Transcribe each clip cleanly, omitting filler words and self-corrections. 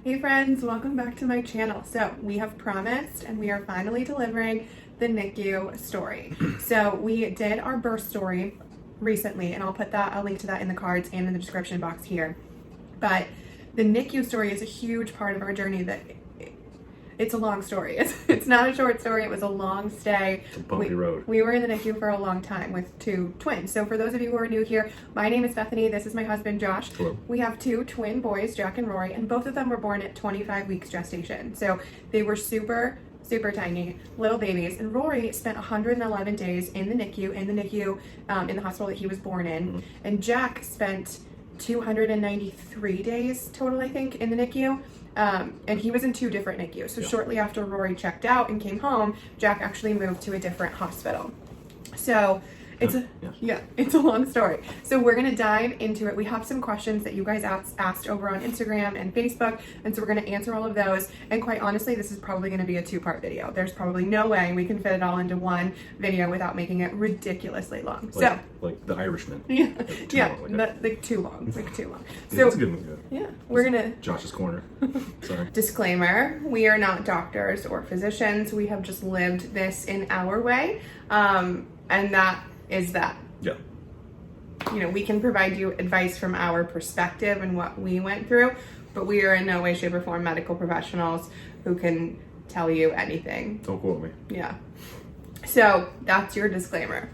Hey friends, welcome back to my channel. So we have promised and we are finally delivering the NICU story. So we did our birth story recently and I'll link to that in the cards and in the description box here. But the NICU story is a huge part of our journey it's a long story. It's not a short story. It was a long stay. It's a bumpy road. We were in the NICU for a long time with two twins. So for those of you who are new here, my name is Bethany. This is my husband, Josh. Hello. We have two twin boys, Jack and Rory, and both of them were born at 25 weeks gestation. So they were super tiny little babies. And Rory spent 111 days in the NICU, in the hospital that he was born in. Mm-hmm. And Jack spent 293 days total, I think, in the NICU. And he was in two different NICUs. So shortly after Rory checked out and came home, Jack actually moved to a different hospital. So it's a long story. So we're going to dive into it. We have some questions that you guys asked over on Instagram and Facebook. And so we're going to answer all of those. And quite honestly, this is probably going to be a two-part video. There's probably no way we can fit it all into one video without making it ridiculously long. Like The Irishman. Too long. So it's a good movie. Yeah, we're going to... Josh's Corner. Sorry. Disclaimer, we are not doctors or physicians. We have just lived this in our way. And that is that. Yeah. You know, we can provide you advice from our perspective and what we went through, but we are in no way, shape, or form medical professionals who can tell you anything. Don't quote me. Yeah. So that's your disclaimer.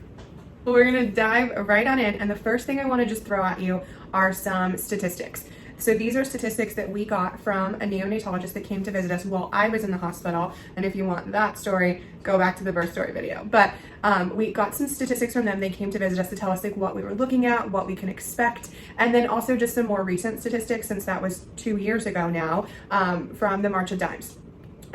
Well, we're going to dive right on in. And the first thing I want to just throw at you are some statistics. So these are statistics that we got from a neonatologist that came to visit us while I was in the hospital. And if you want that story, go back to the birth story video. But we got some statistics from them. They came to visit us to tell us like what we were looking at, what we can expect, and then also just some more recent statistics, since that was 2 years ago now, from the March of Dimes.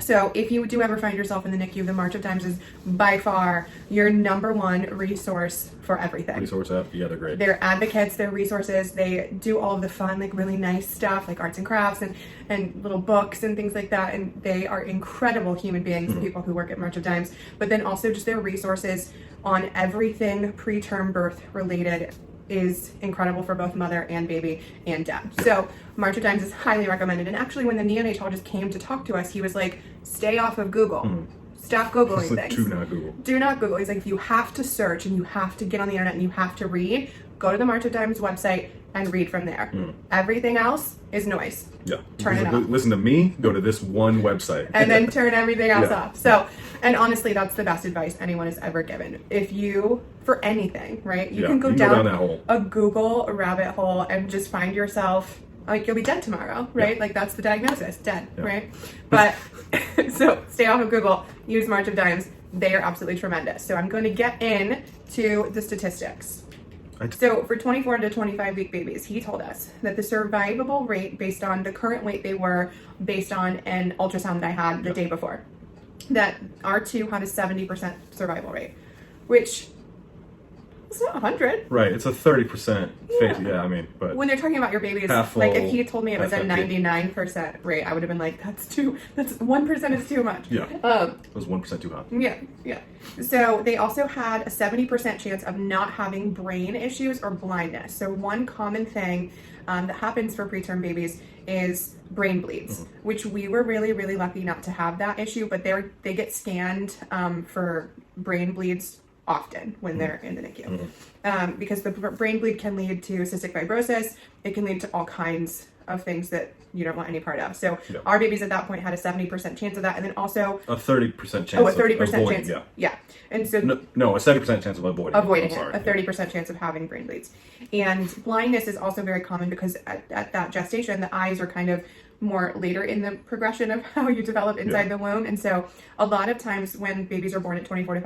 So if you do ever find yourself in the NICU, the March of Dimes is by far your number one resource for everything. Resource app? Yeah, they're great. They're advocates, they're resources, they do all of the fun, like really nice stuff, like arts and crafts and little books and things like that. And they are incredible human beings, the people who work at March of Dimes. But then also just their resources on everything preterm birth related is incredible for both mother and baby and dad. So March of Dimes is highly recommended. And actually when the neonatologist came to talk to us, he was like, stay off of Google. Stop Googling things. Do not Google. Do not Google. He's like, if you have to search and you have to get on the internet and you have to read, go to the March of Dimes website and read from there. Everything else is noise. Yeah. Turn it off. Listen to me, go to this one website. And then turn everything else off. So, and honestly, that's the best advice anyone has ever given. If you, for anything, right? You can go down that hole. a Google rabbit hole and just find yourself, like you'll be dead tomorrow, right? Like that's the diagnosis, dead, right? But so stay off of Google, use March of Dimes. They are absolutely tremendous. So I'm going to get into the statistics. So for 24 to 25 week babies, he told us that the survivable rate based on the current weight they were based on an ultrasound that I had the day before, that R2 had a 70% survival rate, which it's not 100. Right, it's a 30% face. Yeah, I mean, but when they're talking about your babies, like if he had told me it was a 99% rate, I would have been like, that's 1% is too much. Yeah, it was 1% too hot. Yeah. So they also had a 70% chance of not having brain issues or blindness. So one common thing that happens for preterm babies is brain bleeds, which we were really lucky not to have that issue, but they get scanned for brain bleeds often when they're in the NICU, because the brain bleed can lead to cystic fibrosis. It can lead to all kinds of things that you don't want any part of. So our babies at that point had a 70% chance of that, and then also a 30% chance. Oh, a 30% chance. Yeah. And so no, a 70% chance of avoiding it. A 30% chance of having brain bleeds. And blindness is also very common because at that gestation, the eyes are kind of more later in the progression of how you develop inside the womb. And so a lot of times when babies are born at 24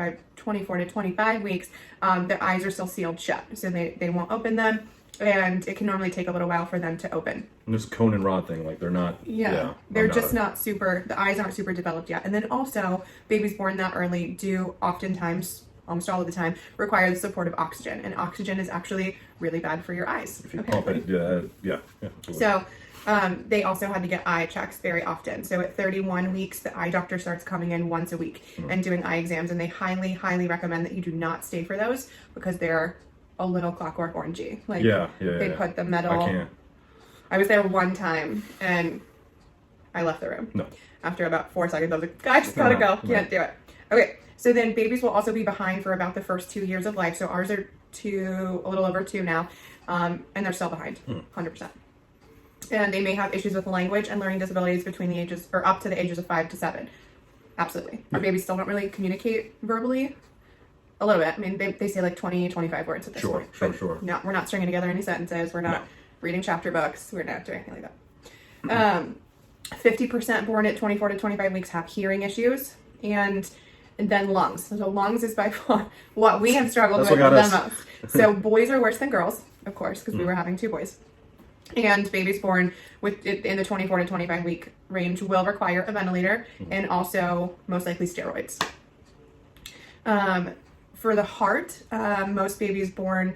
to 25 weeks, their eyes are still sealed shut. So they won't open them. And it can normally take a little while for them to open. And this cone and rod thing, like they're not. They're just not super. The eyes aren't super developed yet. And then also, babies born that early do oftentimes, almost all of the time, require the support of oxygen, and oxygen is actually really bad for your eyes. If you pump it, yeah. So. They also had to get eye checks very often. So at 31 weeks, the eye doctor starts coming in once a week and doing eye exams. And they highly recommend that you do not stay for those because they're a little Clockwork Orangey. Like they put the metal. I can't. I was there one time and I left the room. No. After about 4 seconds, I was like, I just gotta go. Can't do it. Okay, so then babies will also be behind for about the first 2 years of life. So ours are a little over 2 now, and they're still behind, 100%. And they may have issues with language and learning disabilities between the ages, or up to the ages of 5 to 7. Absolutely. Our babies still don't really communicate verbally. A little bit. I mean, they say like 20, 25 words at this point. Sure. No, we're not stringing together any sentences. We're not reading chapter books. We're not doing anything like that. 50% born at 24 to 25 weeks have hearing issues, and then lungs. So lungs is by far what we have struggled with the most. So boys are worse than girls, of course, because we were having 2 boys. And babies born in the 24 to 25 week range will require a ventilator and also most likely steroids. For the heart, most babies born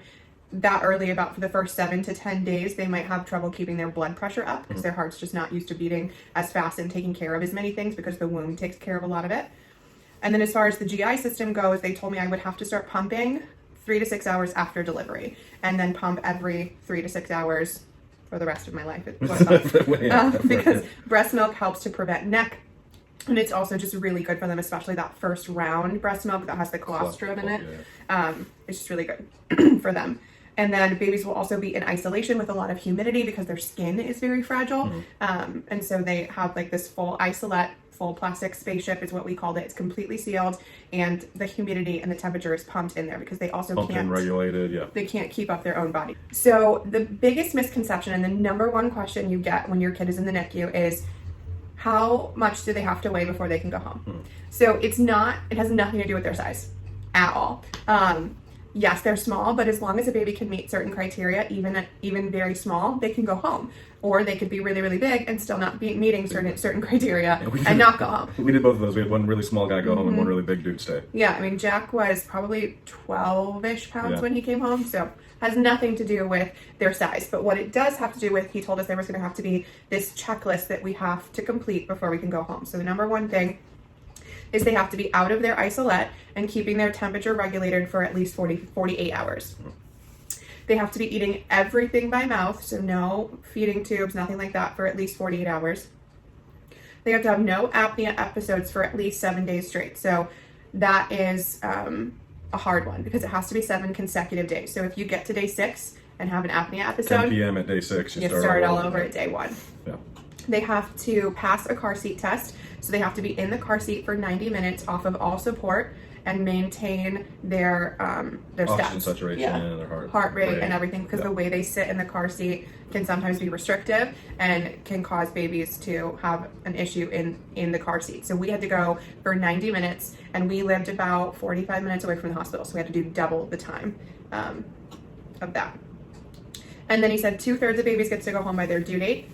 that early, about for the first 7 to 10 days, they might have trouble keeping their blood pressure up because their heart's just not used to beating as fast and taking care of as many things because the womb takes care of a lot of it. And then as far as the GI system goes, they told me I would have to start pumping 3 to 6 hours after delivery and then pump every 3 to 6 hours for the rest of my life. Because breast milk helps to prevent neck. And it's also just really good for them, especially that first round breast milk that has the colostrum in it. It's just really good for them. And then babies will also be in isolation with a lot of humidity because their skin is very fragile. And so they have like this full isolate, full plastic spaceship is what we called it. It's completely sealed, and the humidity and the temperature is pumped in there because they also can't regulated. They can't keep up their own body. So the biggest misconception and the number one question you get when your kid is in the NICU is, how much do they have to weigh before they can go home? So it has nothing to do with their size at all. Yes, they're small, but as long as a baby can meet certain criteria, even very small, they can go home. Or they could be really, really big and still not be meeting certain criteria and not go home. We did both of those. We had one really small guy go home and one really big dude stay. Yeah, I mean, Jack was probably 12-ish pounds when he came home, so has nothing to do with their size. But what it does have to do with, he told us there was going to have to be this checklist that we have to complete before we can go home. So the number one thing is they have to be out of their isolate and keeping their temperature regulated for at least 48 hours. They have to be eating everything by mouth, so no feeding tubes, nothing like that, for at least 48 hours. They have to have no apnea episodes for at least 7 days straight. So that is a hard one because it has to be 7 consecutive days. So if you get to day 6 and have an apnea episode, 10 p.m. at day 6, you start all over at day 1. Yeah. They have to pass a car seat test. So they have to be in the car seat for 90 minutes off of all support and maintain their oxygen steps, saturation and their heart rate and everything, because the way they sit in the car seat can sometimes be restrictive and can cause babies to have an issue in the car seat. So we had to go for 90 minutes, and we lived about 45 minutes away from the hospital, so we had to do double the time of that. And then he said 2/3 of babies gets to go home by their due date,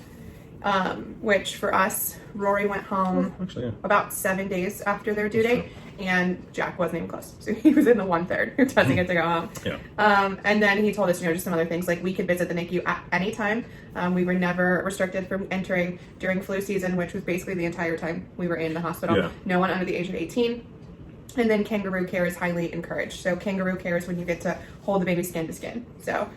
which for us, Rory went home about 7 days after their due date, and Jack wasn't even close. So he was in the 1/3 who doesn't get to go home. And then he told us, just some other things, like we could visit the NICU at any time. We were never restricted from entering during flu season, which was basically the entire time we were in the hospital. No one under the age of 18. And then kangaroo care is highly encouraged. So kangaroo care is when you get to hold the baby skin to skin. So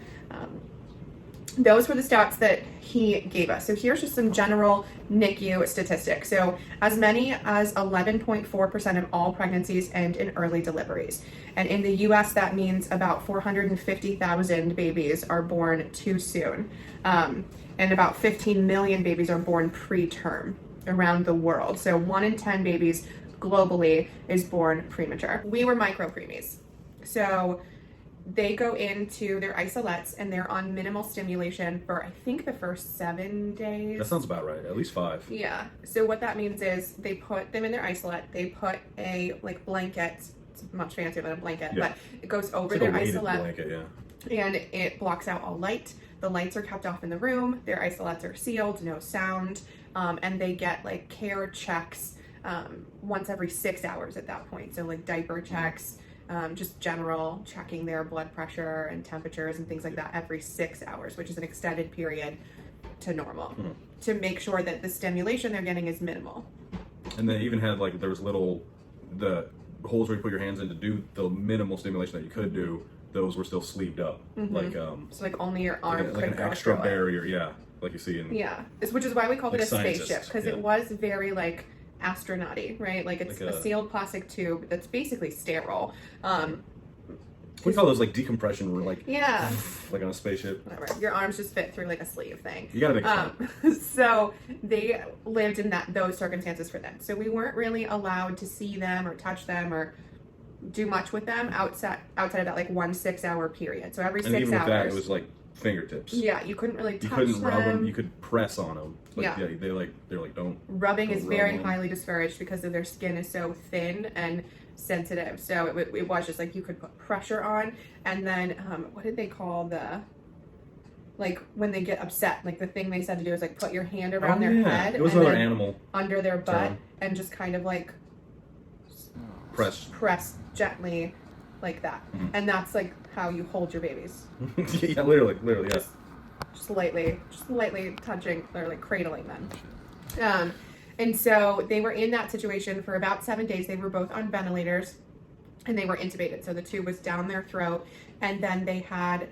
those were the stats that he gave us. So here's just some general NICU statistics. So as many as 11.4% of all pregnancies end in early deliveries. And in the US, that means about 450,000 babies are born too soon. And about 15 million babies are born preterm around the world. So 1 in 10 babies globally is born premature. We were micro-preemies. So they go into their isolates and they're on minimal stimulation for, I think, the first 7 days. That sounds about right. At least 5. Yeah. So what that means is they put them in their isolate. They put a blanket. It's much fancier than a blanket, but it goes over their isolate. Blanket, and it blocks out all light. The lights are kept off in the room. Their isolates are sealed, no sound, and they get care checks once every 6 hours at that point. So diaper checks. Just general checking their blood pressure and temperatures and things like that every 6 hours, which is an extended period to normal, to make sure that the stimulation they're getting is minimal. And they even had there was the holes where you put your hands in to do the minimal stimulation that you could do. Those were still sleeved up, so only your arm like an extra barrier, like you see in which is why we called like it a spaceship, because yeah. it was very like astronaut-y, right? Like it's like a sealed plastic tube that's basically sterile. We call those like decompression, like like on a spaceship. Whatever. Your arms just fit through like a sleeve thing. You gotta make so they lived in those circumstances for them. So we weren't really allowed to see them or touch them or do much with them outside of that like 1 6-hour period. So every 6 even hours. With that, it was like fingertips. Yeah, you couldn't really touch them. You couldn't rub them. You could press on them. Like, they're like don't. Rubbing is very them. highly discouraged because of their skin is so thin and sensitive. So it was just like you could put pressure on, and then what did they call the, like when they get upset, like the thing they said to do is like put your hand around their head. It was another animal under their butt and just kind of like press gently like that, and that's like how you hold your babies. Yeah, literally, yes. Just lightly touching or like cradling them. And so they were in that situation for about 7 days. They were both on ventilators and they were intubated. So the tube was down their throat. And then they had,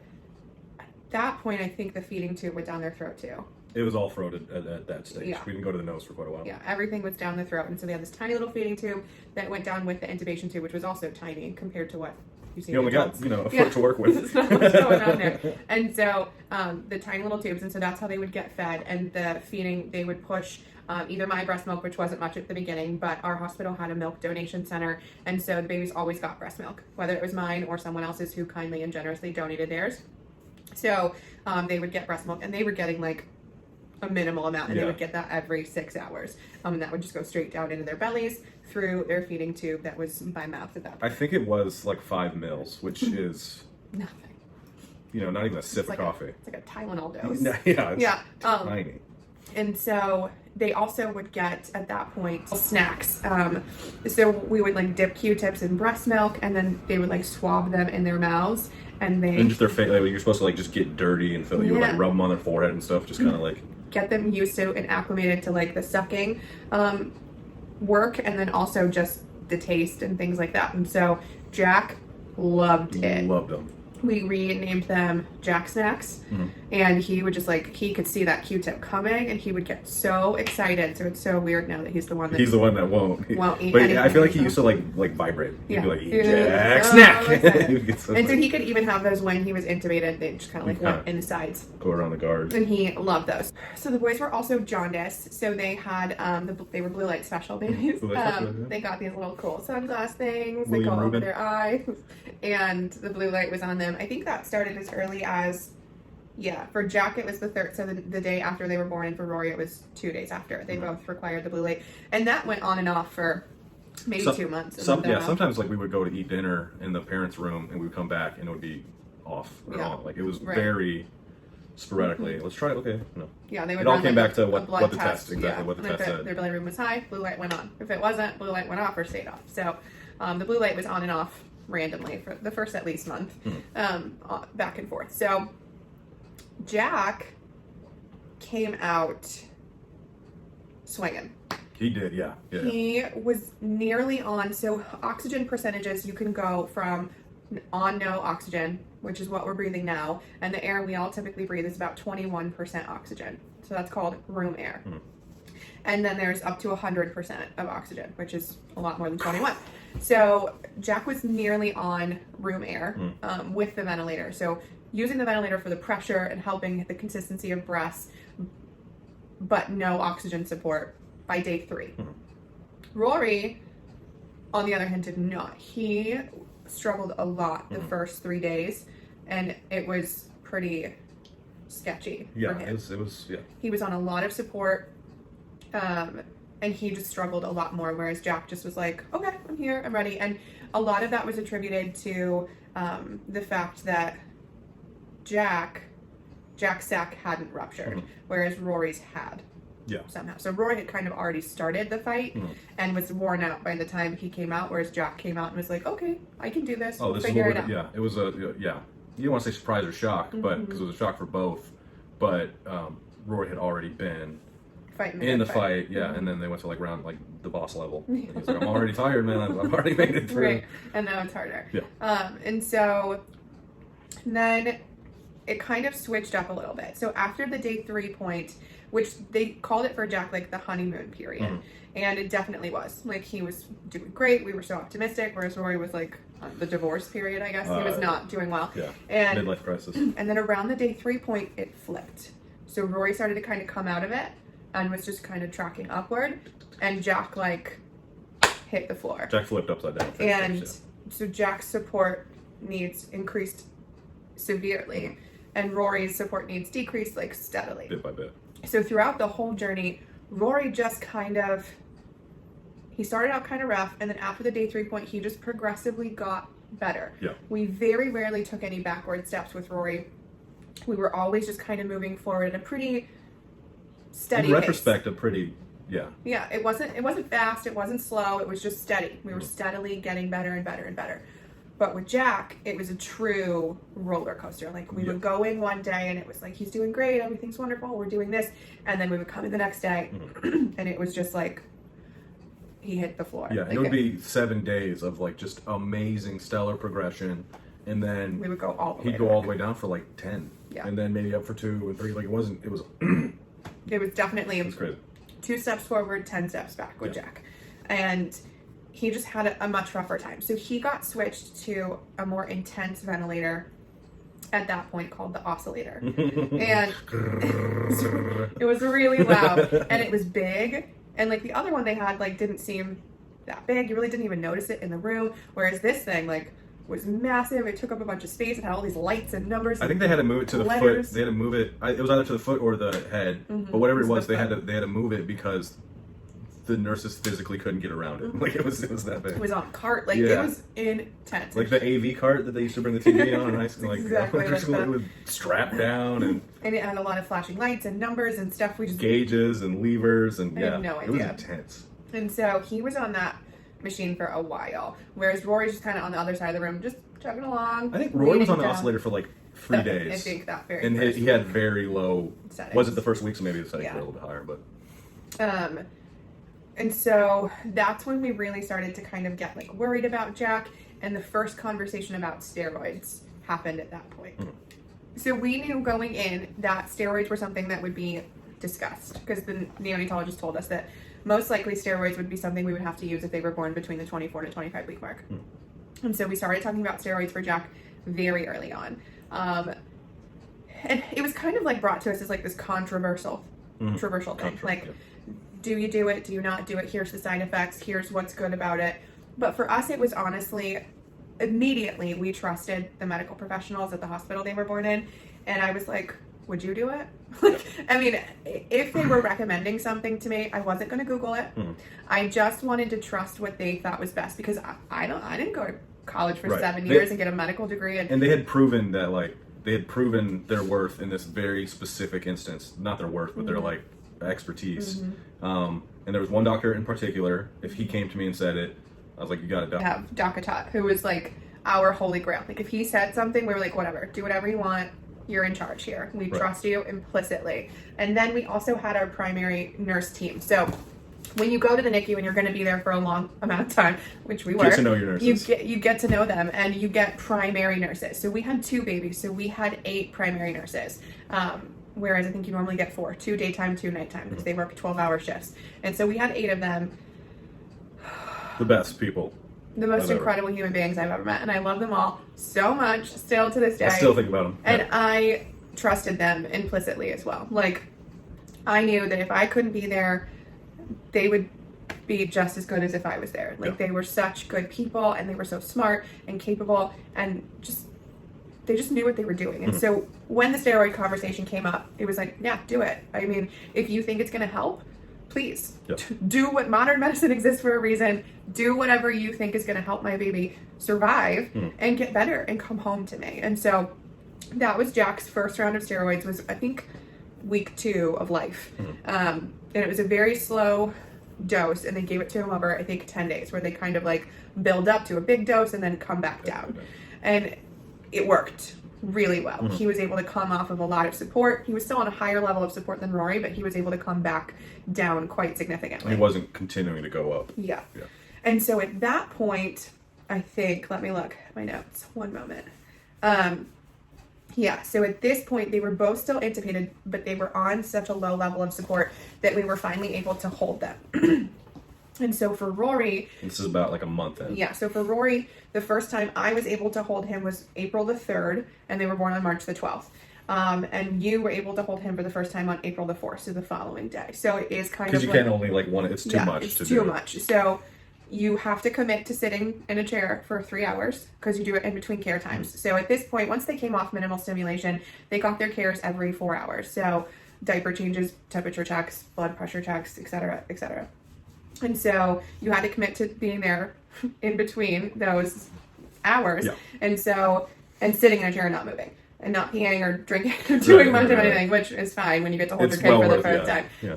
at that point, I think the feeding tube went down their throat too. It was all throated at that stage. Yeah. We didn't go to the nose for quite a while. Yeah, everything was down the throat. And so they had this tiny little feeding tube that went down with the intubation tube, which was also tiny compared to what you see. You only got, a foot to work with. There's not much going on there. And so the tiny little tubes, and so that's how they would get fed. And the feeding, they would push either my breast milk, which wasn't much at the beginning, but our hospital had a milk donation center. And so the babies always got breast milk, whether it was mine or someone else's who kindly and generously donated theirs. So they would get breast milk, and they were getting like a minimal amount, and they would get that every 6 hours. And that would just go straight down into their bellies through their feeding tube that was by mouth at that point. I think it was like 5 mils, which is nothing. Not even a sip of coffee. It's like a Tylenol dose. It's tiny. And so they also would get at that point snacks. So we would like dip Q-tips in breast milk, and then they would like swab them in their mouths, and just their face. Like, you're supposed to like just get dirty and feel. You would like rub them on their forehead and stuff, just kind of like get them used to and acclimated to like the sucking work, and then also just the taste and things like that. And so Jack loved it. Loved them. We renamed them Jack Snacks, and he would just like, he could see that Q-tip coming, and he would get so excited. So it's so weird now that he's the one that won't eat. But I feel like he used to like vibrate. He'd be like, Jack Snack. And so he could even have those when he was intubated. They just kind of like went in the sides, go around the guards, and he loved those. So the boys were also jaundiced, so they had they were blue light special babies. They got these little cool sunglass things that go over their eyes, and the blue light was on them. I think that started as early as, for Jack it was the third, so the day after they were born, and for Rory it was 2 days after. They both required the blue light, and that went on and off for maybe 2 months. Sometimes like we would go to eat dinner in the parents' room, and we would come back and it would be off or on. Like it was very sporadically. Let's try it. Okay, no. Yeah, they would. It all came back to what the test, test exactly what the test said. Their bilirubin was high, blue light went on. If it wasn't, blue light went off or stayed off. So the blue light was on and off randomly for the first at least month, back and forth. So Jack came out swinging. He did, yeah. He was nearly on. So oxygen percentages, you can go from on no oxygen, which is what we're breathing now, and the air we all typically breathe is about 21% oxygen. So that's called room air. And then there's up to 100% of oxygen, which is a lot more than 21. So Jack was nearly on room air with the ventilator. So using the ventilator for the pressure and helping the consistency of breaths, but no oxygen support by day 3. Rory, on the other hand, did not. He struggled a lot the first 3 days, and it was pretty sketchy for him. It was. He was on a lot of support. And he just struggled a lot more, whereas Jack just was like, okay, I'm here, I'm ready. And a lot of that was attributed to the fact that Jack's sac hadn't ruptured, whereas Rory's had somehow. So Rory had kind of already started the fight and was worn out by the time he came out, whereas Jack came out and was like, okay, I can do this. Oh, we'll figure it out. Yeah, it was you don't want to say surprise or shock, but because it was a shock for both. But Rory had already been in the fight, and then they went to like round like the boss level. And he's like, I'm already tired, man. I've already made it through. Right, and now it's harder. And so then it kind of switched up a little bit. So after the day 3 point, which they called it for Jack like the honeymoon period, and it definitely was. Like, he was doing great. We were so optimistic, whereas Rory was like the divorce period, I guess. He was not doing well. Yeah. And midlife crisis. And then around the day 3 point, it flipped. So Rory started to kind of come out of it and was just kind of tracking upward, and Jack like hit the floor. Jack flipped upside down. And so Jack's support needs increased severely, and Rory's support needs decreased like steadily. Bit by bit. So throughout the whole journey, Rory just kind of, he started out kind of rough, and then after the day 3 point, he just progressively got better. Yeah. We very rarely took any backward steps with Rory. We were always just kind of moving forward at a pretty steady In retrospect, pace. a pretty, Yeah, it wasn't fast, it wasn't slow, it was just steady. We were steadily getting better and better and better. But with Jack, it was a true roller coaster. Like, we would go in one day and it was like, he's doing great, everything's wonderful, we're doing this. And then we would come in the next day and it was just like, he hit the floor. Yeah, like, it would be 7 days of like just amazing, stellar progression. And then we would go all the way he'd go all the way down for like 10. Yeah. And then maybe up for 2 and 3. Like, it was it was definitely crazy. 2 steps forward, 10 steps back with Jack. And he just had a much rougher time. So he got switched to a more intense ventilator at that point called the oscillator. And it was really loud, and it was big. And like the other one they had like didn't seem that big. You really didn't even notice it in the room. Whereas this thing like was massive. It took up a bunch of space. It had all these lights and numbers. I think they had to move it to the foot. They had to move it. It was either to the foot or the head. But whatever it was, they had to move it because the nurses physically couldn't get around it. Like, it was that big. It was on a cart. Like, it was intense. Like the AV cart that they used to bring the TV on in high school. Like, exactly like school, it was strapped down and it had a lot of flashing lights and numbers and stuff. We just gauges and levers and I had no idea. It was intense. And so he was on that machine for a while, whereas Rory's just kind of on the other side of the room, just chugging along. I think Rory was on the oscillator for like 3 days. I think that very. And he had very low settings. Was it the first week? So maybe the settings were a little bit higher, but. And so that's when we really started to kind of get like worried about Jack, and the first conversation about steroids happened at that point. So we knew going in that steroids were something that would be discussed, because the neonatologist told us that most likely steroids would be something we would have to use if they were born between the 24 to 25 week mark. And so we started talking about steroids for Jack very early on. And it was kind of like brought to us as like this controversial thing. Like, do you do it? Do you not do it? Here's the side effects. Here's what's good about it. But for us, it was honestly, immediately we trusted the medical professionals at the hospital they were born in. And I was like, would you do it? I mean, if they were recommending something to me, I wasn't going to Google it. I just wanted to trust what they thought was best, because I didn't go to college for 7 years and get a medical degree. And they had proven that, like, they had proven their worth in this very specific instance. Not their worth, but their, like, expertise. And there was one doctor in particular, if he came to me and said it, I was like, you got it, doc. Have Doc Atat, who was like our holy grail. Like, if he said something, we were like, whatever, do whatever you want. You're in charge here. We trust you implicitly. And then we also had our primary nurse team. So when you go to the NICU and you're going to be there for a long amount of time, which we were, get to know your nurses. You get to know them, and you get primary nurses. So we had 2 babies, so we had 8 primary nurses. Whereas I think you normally get 4, 2 daytime, 2 nighttime, because they work 12-hour shifts. And so we had 8 of them. The best people. The most incredible human beings I've ever met. And I love them all so much, still to this day. I still think about them. And I trusted them implicitly as well. Like, I knew that if I couldn't be there, they would be just as good as if I was there. Like, they were such good people, and they were so smart and capable, and they just knew what they were doing. And so when the steroid conversation came up, it was like, yeah, do it. I mean, if you think it's going to help, please do what modern medicine exists for a reason. Do whatever you think is going to help my baby survive and get better and come home to me. And so that was Jack's first round of steroids, was I think week 2 of life. And it was a very slow dose, and they gave it to him over I think 10 days, where they kind of like build up to a big dose and then come back down. And it worked really well. He was able to come off of a lot of support. He was still on a higher level of support than Rory, but he was able to come back down quite significantly. He wasn't continuing to go up. Yeah. And so at that point, I think, let me look at my notes, one moment. Yeah, so at this point, they were both still intubated, but they were on such a low level of support that we were finally able to hold them. And so for Rory... This is about like a month in. Yeah, so for Rory, the first time I was able to hold him was April the 3rd, and they were born on March the 12th. And you were able to hold him for the first time on April the 4th, so the following day. So it is kind of because you can't only like one. It's too much it's to too do. much. So you have to commit to sitting in a chair for 3 hours because you do it in between care times. So at this point, once they came off minimal stimulation, they got their cares every 4 hours. So diaper changes, temperature checks, blood pressure checks, etc., etc. And so you had to commit to being there in between those hours. Yeah. And sitting in a chair and not moving. And not peeing or drinking or doing much of anything, which is fine when you get to hold your kid for the first time. Yeah.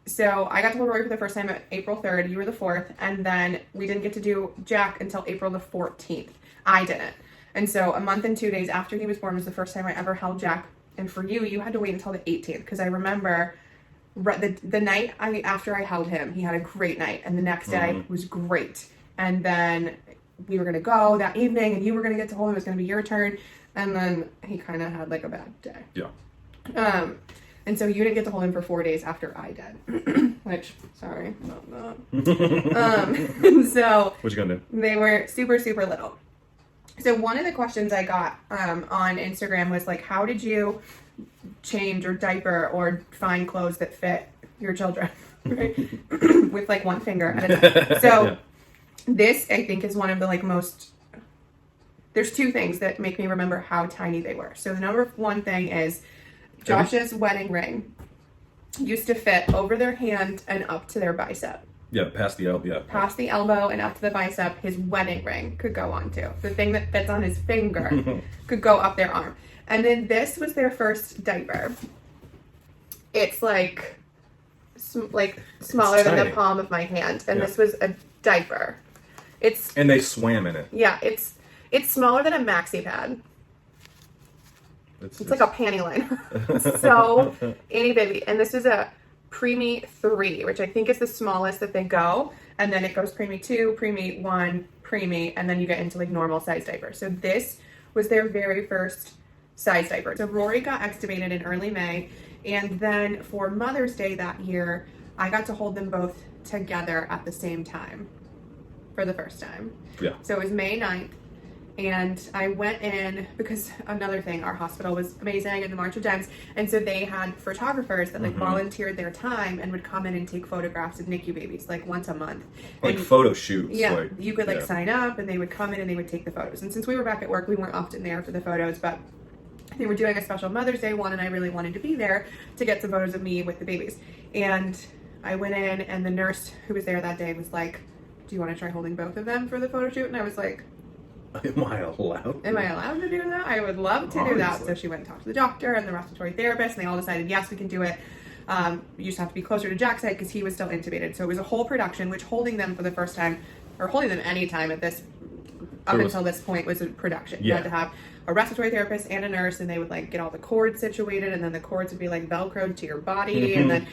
So I got to hold Rory for the first time at April 3rd. You were the 4th. And then we didn't get to do Jack until April the 14th. I didn't. And so a month and 2 days after he was born was the first time I ever held Jack. And for you, you had to wait until the 18th. Because I remember the night after I held him, he had a great night. And the next day was great. And then we were going to go that evening and you were going to get to hold him. It was going to be your turn. And then he kind of had like a bad day. Yeah. And so you didn't get to hold him for 4 days after I did. Which, sorry about that. So what you gonna do? They were super, super little. So one of the questions I got on Instagram was like, how did you change or diaper or find clothes that fit your children? Right? With like one finger at a time. So yeah. This, I think, is one of the like most... There's two things that make me remember how tiny they were. So the number one thing is Josh's wedding ring used to fit over their hand and up to their bicep. Yeah, past the elbow. Yeah. Past the elbow and up to the bicep, his wedding ring could go onto. The thing that fits on his finger could go up their arm. And then this was their first diaper. It's like smaller than the palm of my hand. And this was a diaper. And they swam in it. Yeah, it's smaller than a maxi pad. It's like a panty liner. So itty bitty. And this is a Preemie 3, which I think is the smallest that they go. And then it goes Preemie 2, Preemie 1, Preemie, and then you get into like normal size diapers. So this was their very first size diaper. So Rory got extubated in early May. And then for Mother's Day that year, I got to hold them both together at the same time for the first time. Yeah. So it was May 9th. And I went in because another thing, our hospital was amazing in the March of Dimes. And so they had photographers that like volunteered their time and would come in and take photographs of NICU babies like once a month. Like and, photo shoots. Yeah. Like, you could like sign up and they would come in and they would take the photos. And since we were back at work, we weren't often there for the photos, but they were doing a special Mother's Day one and I really wanted to be there to get some photos of me with the babies. And I went in and the nurse who was there that day was like, do you want to try holding both of them for the photo shoot? And I was like, Am I allowed to do that? I would love to do that. So she went and talked to the doctor and the respiratory therapist, and they all decided, yes, we can do it. You just have to be closer to Jack's side because he was still intubated. So it was a whole production, which holding them for the first time, or holding them any time until this point was a production. You had to have a respiratory therapist and a nurse, and they would like get all the cords situated, and then the cords would be like velcroed to your body, and then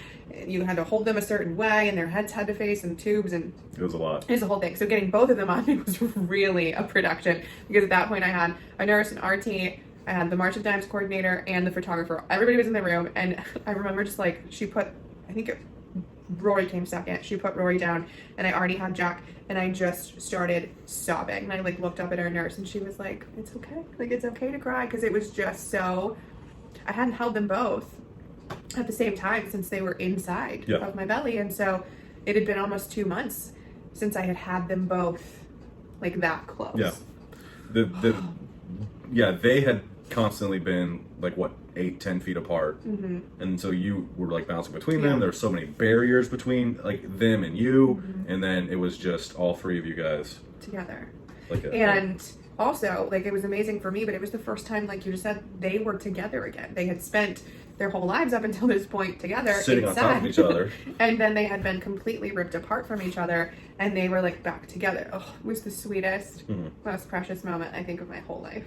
you had to hold them a certain way, and their heads had to face in tubes, and it was a lot. It was a whole thing. So getting both of them on me was really a production because at that point I had a nurse, an RT, I had the March of Dimes coordinator, and the photographer. Everybody was in the room, and I remember just like Rory came second. She put Rory down, and I already had Jack, and I just started sobbing. And I like looked up at our nurse, and she was like, "It's okay. Like it's okay to cry," because it was just so. I hadn't held them both at the same time since they were inside of my belly, and so it had been almost 2 months since I had them both like that close. Yeah. They had constantly been like 8-10 feet apart, and so you were like bouncing between them. There were so many barriers between like them and you, and then it was just all three of you guys together. Also, like, it was amazing for me, but it was the first time, like you just said, they were together again. They had spent their whole lives up until this point together, sitting inside, on top of each other. And then they had been completely ripped apart from each other, and they were, like, back together. Oh, it was the sweetest, most precious moment, I think, of my whole life.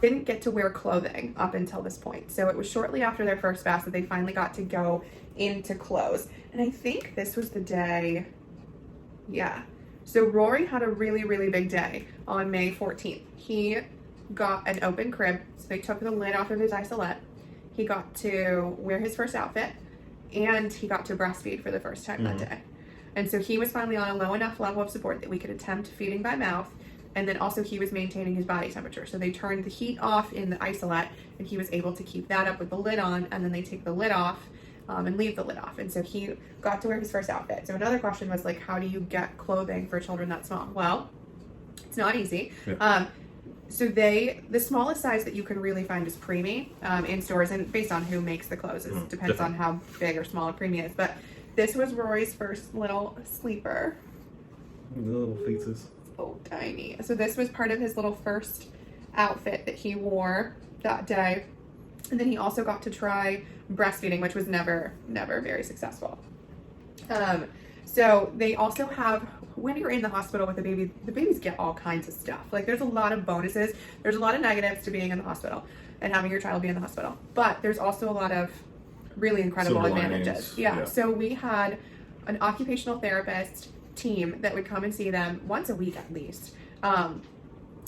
Didn't get to wear clothing up until this point. So it was shortly after their first fast that they finally got to go into clothes. And I think this was the day, yeah. So Rory had a really, really big day on May 14th. He got an open crib. So they took the lid off of his isolette. He got to wear his first outfit, and he got to breastfeed for the first time that day. And so he was finally on a low enough level of support that we could attempt feeding by mouth. And then also he was maintaining his body temperature. So they turned the heat off in the isolette, and he was able to keep that up with the lid on, and then they take the lid off and leave the lid off. And so he got to wear his first outfit. So another question was like, how do you get clothing for children that small? Well, it's not easy. Yeah. So the smallest size that you can really find is preemie in stores, and based on who makes the clothes, it depends on how big or small a preemie is. But this was Rory's first little sleeper. The little fetuses. So tiny. So this was part of his little first outfit that he wore that day. And then he also got to try breastfeeding, which was never very successful. So they also have, when you're in the hospital with a baby, the babies get all kinds of stuff. Like there's a lot of bonuses. There's a lot of negatives to being in the hospital and having your child be in the hospital. But there's also a lot of really incredible silver advantages. linings. Yeah. So we had an occupational therapist team that would come and see them once a week at least.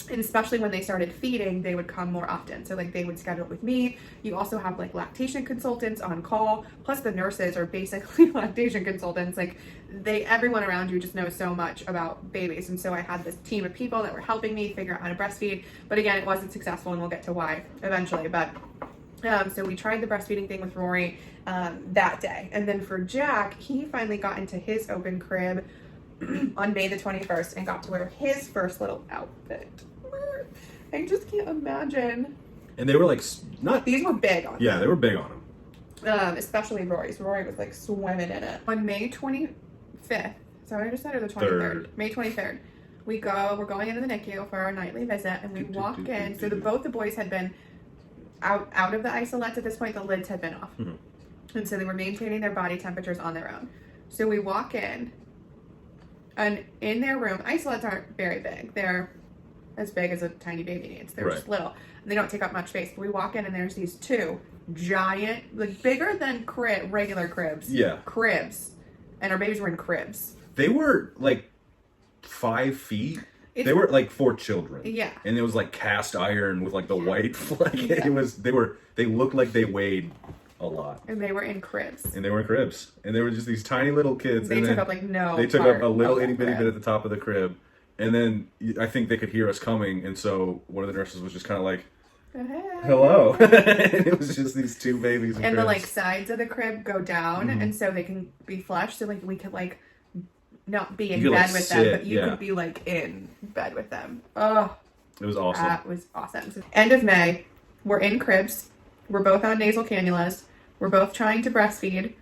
And especially when they started feeding, they would come more often. So like they would schedule with me. You also have like lactation consultants on call, plus the nurses are basically lactation consultants. Like everyone around you just knows so much about babies. And so I had this team of people that were helping me figure out how to breastfeed. But again, it wasn't successful, and we'll get to why eventually. But so we tried the breastfeeding thing with Rory that day. And then for Jack, he finally got into his open crib on May the 21st and got to wear his first little outfit. I just can't imagine. And they were like, these were big on him. Yeah, they were big on him. Especially Rory's. Rory was like swimming in it. On May 25th, so I just said, or the 23rd? May 23rd. We're going into the NICU for our nightly visit, and we walk in. So both the boys had been out of the isolette at this point. The lids had been off. And so they were maintaining their body temperatures on their own. So we walk in, and in their room, isolettes aren't very big. They're as big as a tiny baby needs. They're just little. And they don't take up much space. But we walk in, and there's these two giant, like bigger than regular cribs. Yeah. Cribs. And our babies were in cribs. They were like 5 feet. They were like 4 children. Yeah. And it was like cast iron with like the white they looked like they weighed a lot. And they were in cribs. And they were just these tiny little kids. They took up like They took up a little itty bitty bit at the top of the crib. And then I think they could hear us coming, and so one of the nurses was just kind of like, hello. And it was just these two babies. And the like sides of the crib go down, and so they can be flushed. So like we could like not be in bed with them, but you could be like in bed with them. Oh, it was awesome. That was awesome. So end of May, we're in cribs. We're both on nasal cannulas. We're both trying to breastfeed,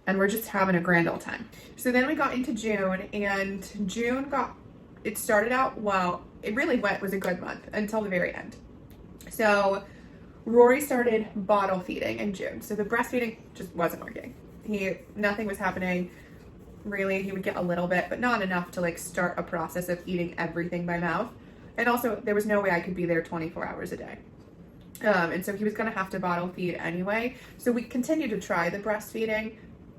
and we're just having a grand old time. So then we got into June, and it started out well. It really was a good month until the very end. So Rory started bottle feeding in June. So the breastfeeding just wasn't working. Nothing was happening. Really, he would get a little bit, but not enough to like start a process of eating everything by mouth. And also, there was no way I could be there 24 hours a day. And so he was going to have to bottle feed anyway. So we continued to try the breastfeeding,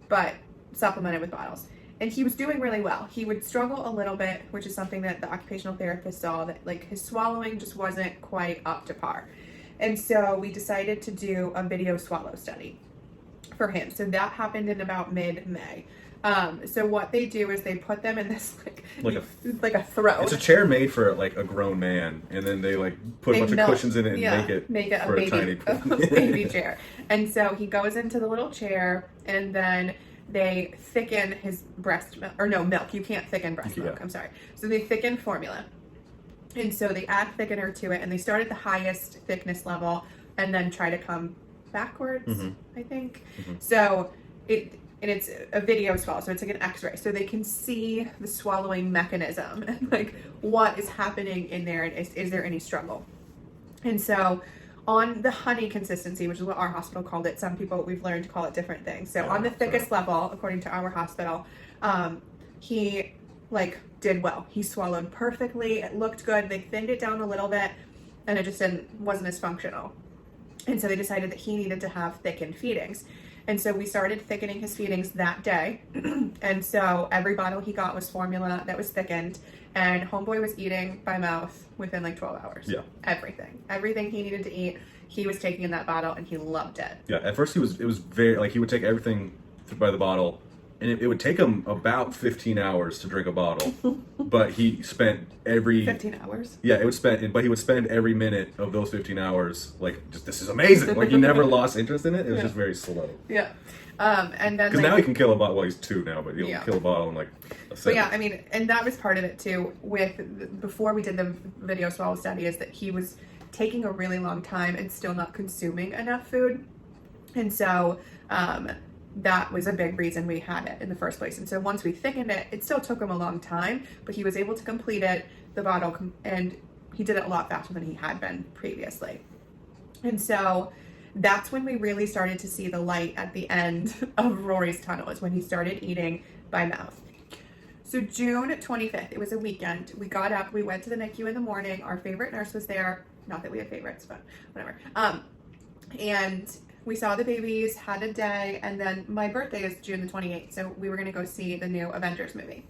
but supplemented with bottles. And he was doing really well. He would struggle a little bit, which is something that the occupational therapist saw, that like his swallowing just wasn't quite up to par. And so we decided to do a video swallow study for him. So that happened in about mid-May. So what they do is they put them in this like a throat. It's a chair made for like a grown man, and then they like put a bunch of cushions in it and make it for a baby chair. And so he goes into the little chair, and then they thicken his breast milk, or no, milk. You can't thicken breast milk. I'm sorry. So they thicken formula. And so they add thickener to it, and they start at the highest thickness level and then try to come backwards, I think. So it's a video swallow, so it's like an x-ray. So they can see the swallowing mechanism and like what is happening in there, and is there any struggle. And so on the honey consistency, which is what our hospital called it, some people we've learned to call it different things. So on the thickest level, according to our hospital, he like did well. He swallowed perfectly. It looked good. They thinned it down a little bit, and it just wasn't as functional. And so they decided that he needed to have thickened feedings. And so we started thickening his feedings that day. And so every bottle he got was formula that was thickened. And homeboy was eating by mouth within like 12 hours. Yeah. Everything he needed to eat, he was taking in that bottle, and he loved it. Yeah, at first it was very, like, he would take everything by the bottle, and it would take him about 15 hours to drink a bottle, but he spent every... 15 hours? Yeah, but he would spend every minute of those 15 hours, like, just, this is amazing. Like, he never lost interest in it. It was just very slow. Yeah. And then... Because now he can kill a bottle, well, he's 2 now, but he'll kill a bottle in, like, a second. But yeah, I mean, and that was part of it, too, before we did the video swallow study, is that he was taking a really long time and still not consuming enough food. And so, that was a big reason we had it in the first place. And so once we thickened it, it still took him a long time, but he was able to complete it, the bottle, and he did it a lot faster than he had been previously. And so that's when we really started to see the light at the end of Rory's tunnel, is when he started eating by mouth. So June 25th, it was a weekend. We got up, we went to the NICU in the morning. Our favorite nurse was there. Not that we have favorites, but whatever. And we saw the babies, had a day, and then my birthday is June the 28th, so we were going to go see the new Avengers movie.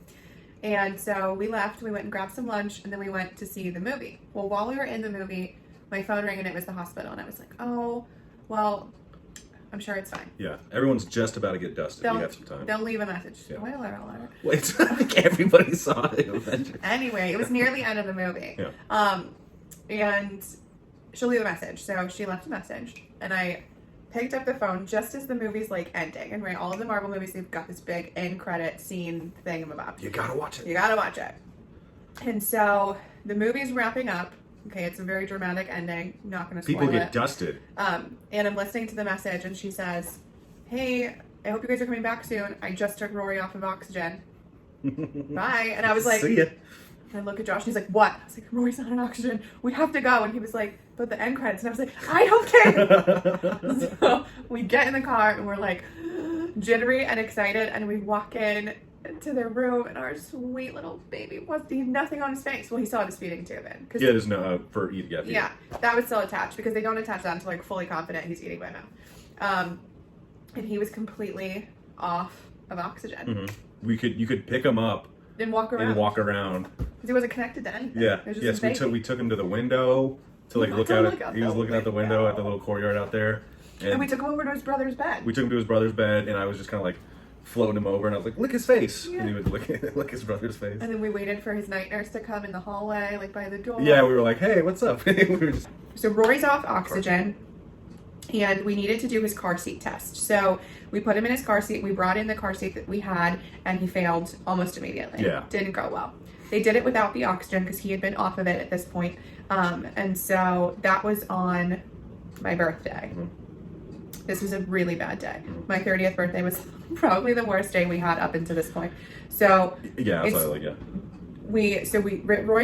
And so we left, we went and grabbed some lunch, and then we went to see the movie. Well, while we were in the movie, my phone rang and it was the hospital, and I was like, oh, well, I'm sure it's fine. Yeah, everyone's just about to get dusted. We have some time. They'll leave a message. Yeah. Spoiler. Wait, I think everybody saw the Avengers. Anyway, it was near the end of the movie. Yeah. And she'll leave a message. So she left a message, and I picked up the phone just as the movie's like ending. And right, all of the Marvel movies, they've got this big end credit scene thingamabob. You gotta watch it. You gotta watch it. And so the movie's wrapping up. Okay, it's a very dramatic ending. Not gonna spoil it. People get dusted. And I'm listening to the message, and she says, "Hey, I hope you guys are coming back soon. I just took Rory off of oxygen. Bye." And I was like, see ya. I look at Josh, and he's like, "What?" I was like, "Rory's not on oxygen. We have to go." And he was like, "But the end credits." And I was like, "I don't care." So we get in the car, and we're like jittery and excited, and we walk in to their room, and our sweet little baby he had nothing on his face. Well, he still had his feeding tube in. Yeah, there's no yeah, that was still attached, because they don't attach that until like fully confident he's eating by mouth. And he was completely off of oxygen. Mm-hmm. You could pick him up and walk around. Because he wasn't connected to anything. Yeah. Yes, we took him to the window to like look out at. He was looking out the window at the little courtyard out there. And we took him over to his brother's bed. We took him to his brother's bed, and I was just kind of like floating him over, and I was like, lick his face. Yeah. And he would lick his brother's face. And then we waited for his night nurse to come in the hallway, like by the door. Yeah, we were like, hey, what's up? So Rory's off oxygen, and we needed to do his car seat test. So we put him in his car seat. We brought in the car seat that we had, and he failed almost immediately. Yeah. Didn't go well. They did it without the oxygen because he had been off of it at this point. And so that was on my birthday. Mm-hmm. This was a really bad day. My 30th birthday was probably the worst day we had up until this point. So Roy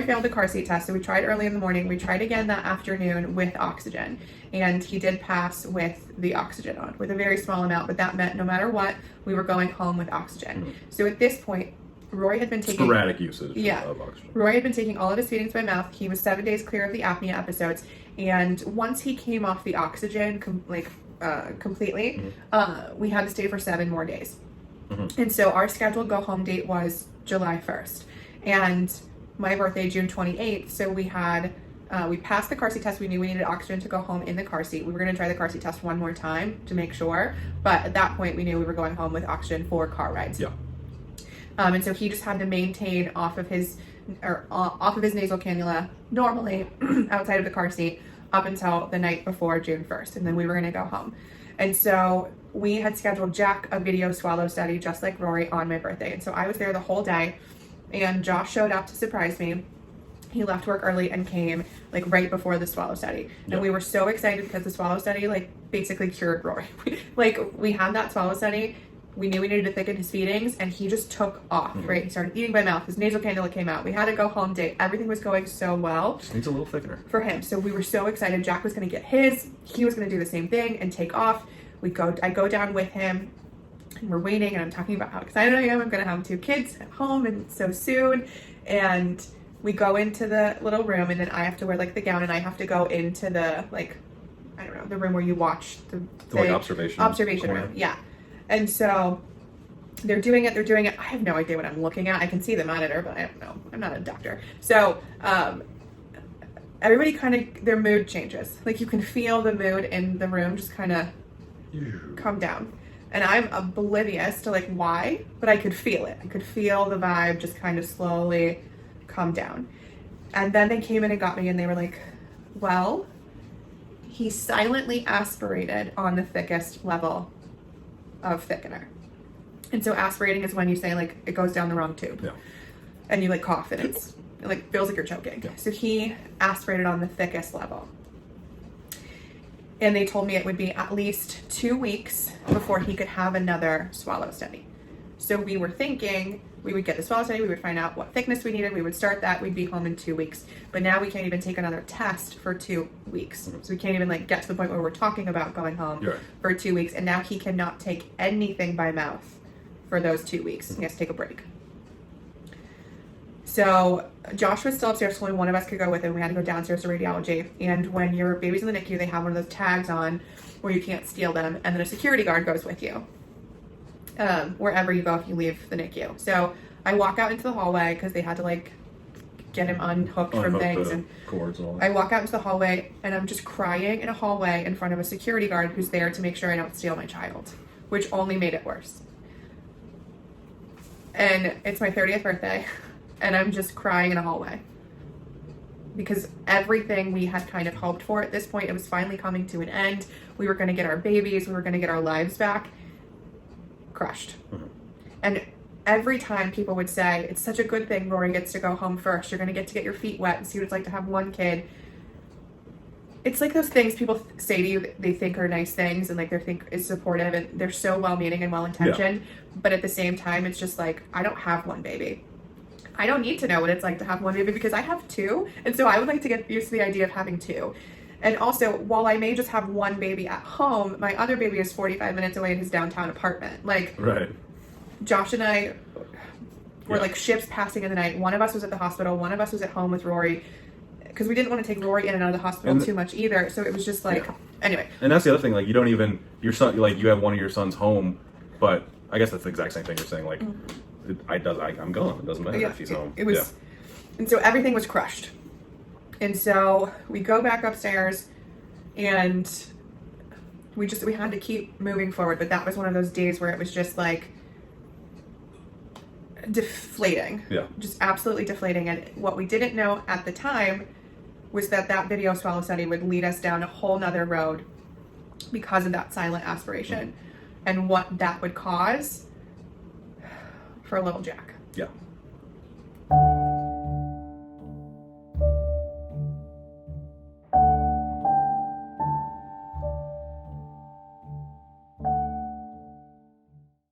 failed the car seat test. So we tried early in the morning. We tried again that afternoon with oxygen, and he did pass with the oxygen on, with a very small amount. But that meant no matter what, we were going home with oxygen. Mm-hmm. So at this point, Roy had been taking sporadic usage of oxygen. Roy had been taking all of his feedings by mouth. He was 7 days clear of the apnea episodes, and once he came off the oxygen completely, mm-hmm. We had to stay for 7 more days. Mm-hmm. And so our scheduled go home date was July 1st, and my birthday June 28th. So we had we passed the car seat test. We knew we needed oxygen to go home in the car seat. We were going to try the car seat test one more time to make sure, but at that point we knew we were going home with oxygen for car rides. Yeah. And so he just had to maintain off of his nasal cannula normally outside of the car seat up until the night before June 1st, and then we were going to go home. And so we had scheduled Jack a video swallow study just like Rory on my birthday. And so I was there the whole day, and Josh showed up to surprise me. He left work early and came like right before the swallow study. Yep. And we were so excited because the swallow study like basically cured Rory. We had that swallow study. We knew we needed to thicken his feedings, and he just took off, mm-hmm. right? He started eating by mouth. His nasal cannula came out. We had a go home date. Everything was going so well. Just needs a little thickener. For him. So we were so excited. Jack was going to get his. He was going to do the same thing and take off. I go down with him, and we're waiting, and I'm talking about how excited I am. I'm going to have 2 kids at home and so soon. And we go into the little room, and then I have to wear like the gown, and I have to go into the like, I don't know, the room where you watch the like observation room. Yeah. And so they're doing it. I have no idea what I'm looking at. I can see the monitor, but I don't know. I'm not a doctor. So everybody kind of, their mood changes. Like you can feel the mood in the room just kind of come down. And I'm oblivious to like why, but I could feel it. I could feel the vibe just kind of slowly come down. And then they came in and got me, and they were like, well, he silently aspirated on the thickest level of thickener. And so aspirating is when you say like it goes down the wrong tube. Yeah. And you like cough and it like feels like you're choking. Yeah. So he aspirated on the thickest level. And they told me it would be at least 2 weeks before he could have another swallow study. So we were thinking we would get the swallow study, we would find out what thickness we needed, we would start that, we'd be home in 2 weeks. But now we can't even take another test for 2 weeks. Mm-hmm. So we can't even like get to the point where we're talking about going home Right. for 2 weeks. And now he cannot take anything by mouth for those 2 weeks. Mm-hmm. He has to take a break. So Josh was still upstairs, so only one of us could go with him. We had to go downstairs to radiology. And when your baby's in the NICU, they have one of those tags on where you can't steal them, and then a security guard goes with you wherever you go if you leave the NICU. So I walk out into the hallway because they had to like get him unhooked from things, and cords and all that. I walk out into the hallway, and I'm just crying in a hallway in front of a security guard who's there to make sure I don't steal my child, which only made it worse. And it's my 30th birthday. And I'm just crying in a hallway because everything we had kind of hoped for at this point, it was finally coming to an end. We were going to get our babies. We were going to get our lives back. Crushed. Mm-hmm. And every time people would say, it's such a good thing Rory gets to go home first. You're going to get your feet wet and see what it's like to have one kid. It's like those things people say to you, they think are nice things and like they think is supportive, and they're so well-meaning and well-intentioned. Yeah. But at the same time, it's just like, I don't have one baby. I don't need to know what it's like to have one baby because I have 2. And so I would like to get used to the idea of having 2. And also, while I may just have one baby at home, my other baby is 45 minutes away in his downtown apartment. Like, right. Josh and I were like ships passing in the night. One of us was at the hospital. One of us was at home with Rory because we didn't want to take Rory in and out of the hospital too much either. So it was just like, anyway. And that's the other thing. Like, you don't even, your son, like, you have one of your sons home, but I guess that's the exact same thing you're saying. Like, mm-hmm. I'm gone. It doesn't matter if he's home. It was, and so everything was crushed. And so we go back upstairs, and we had to keep moving forward. But that was one of those days where it was just like deflating. Yeah. Just absolutely deflating. And what we didn't know at the time was that video swallow study would lead us down a whole nother road because of that silent aspiration, and what that would cause for little Jack. Yeah.